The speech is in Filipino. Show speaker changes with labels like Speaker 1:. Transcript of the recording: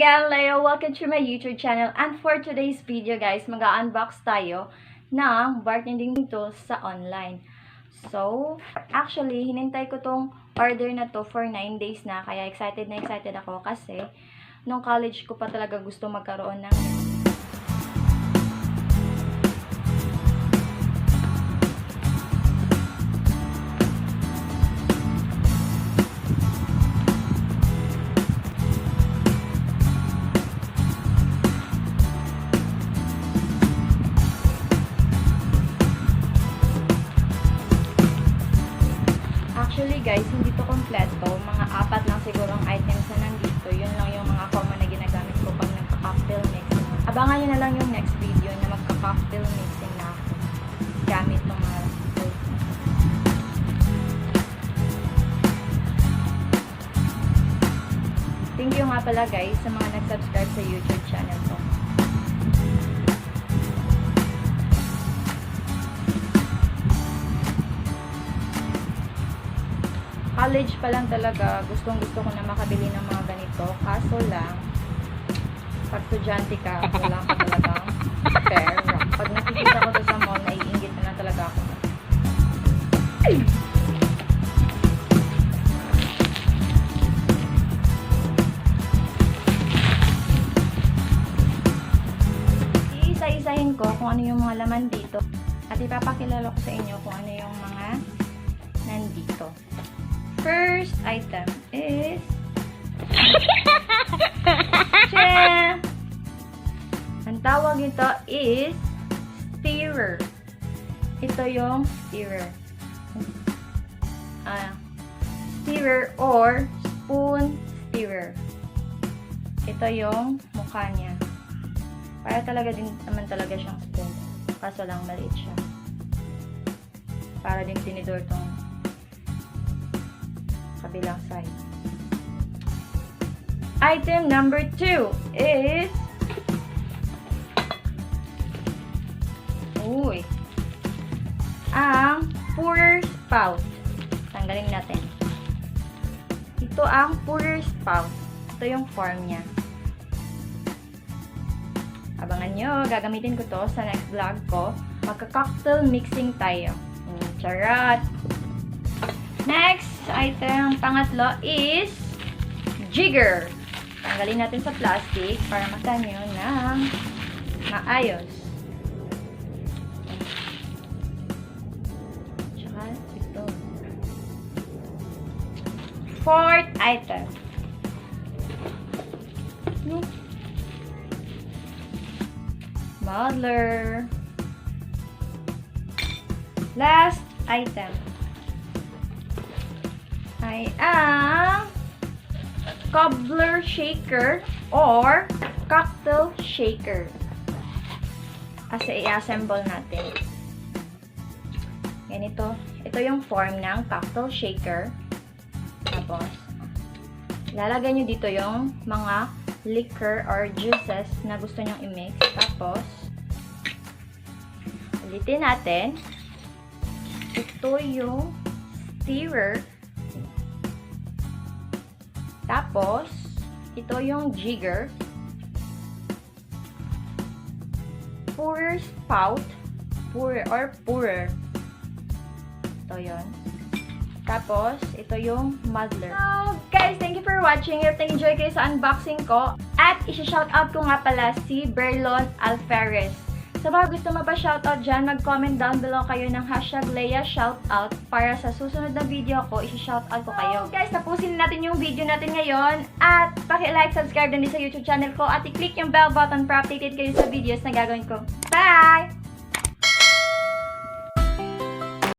Speaker 1: again, Leo. Welcome to my YouTube channel. And for today's video, guys, mag-unbox tayo ng bartending tools sa online. So, actually, hinintay ko tong order na to for 9 days na. Kaya excited na excited ako kasi nung college ko pa talaga gusto magkaroon ng Actually guys, hindi to kompleto. Mga 4 lang siguro ang items na nandito. Yun lang yung mga common na ginagamit ko pag nagka-cocktail mixing. Abangan nyo na lang yung next video na magka-cocktail mixing na ako. Gamit tong mga tools. Thank you nga pala guys sa mga nag-subscribe sa YouTube channel ko. College pa lang talaga, gustong-gusto ko na makabili ng mga ganito. Kaso lang, pag estudyante ka, wala ka talagang pera. Pag nakikita ko doon sa mall, naiingit na lang talaga ako. Iisa-isahin ko kung ano yung mga laman dito. At ipapakilala ko sa inyo kung ano yung mga nandito. First item is ang tawag nito is stirrer. Ito yung stirrer. Stirrer or spoon stirrer. Ito yung mukha niya. Para talaga din naman talaga siyang spoon. Kaso lang maliit siya. Para din tinidor tong kabilang side. Item number 2 is ang pourer spout. Tanggalin natin. Ito ang pourer spout. Ito yung form niya. Abangan nyo, gagamitin ko to sa next vlog ko. Magka-cocktail mixing tayo. Charot! Next item, pangatlo is jigger. Tanggalin natin sa plastic para makita nyo ng maayos. Tsaka ito. Fourth item. Muddler. Last item ay ang cobbler shaker or cocktail shaker. Kasi i-assemble natin. Ganito. Ito yung form ng cocktail shaker. Tapos, lalagay nyo dito yung mga liquor or juices na gusto nyong i-mix. Tapos, ulitin natin. Ito yung stirrer. Tapos, ito yung jigger. Pourer spout. Pourer or pourer. Ito yun. Tapos, ito yung muddler. So, guys, thank you for watching. If na-enjoy kayo sa unboxing ko. At isi-shoutout ko nga pala si Berlon Alferez. Sa mga gusto mapa-shoutout dyan, mag-comment down below kayo ng #LeaShoutout para sa susunod na video ko, isi-shoutout ko kayo. So, guys, tapusin natin yung video natin ngayon at paki-like, subscribe din sa YouTube channel ko at i-click yung bell button para updated kayo sa videos na gagawin ko. Bye!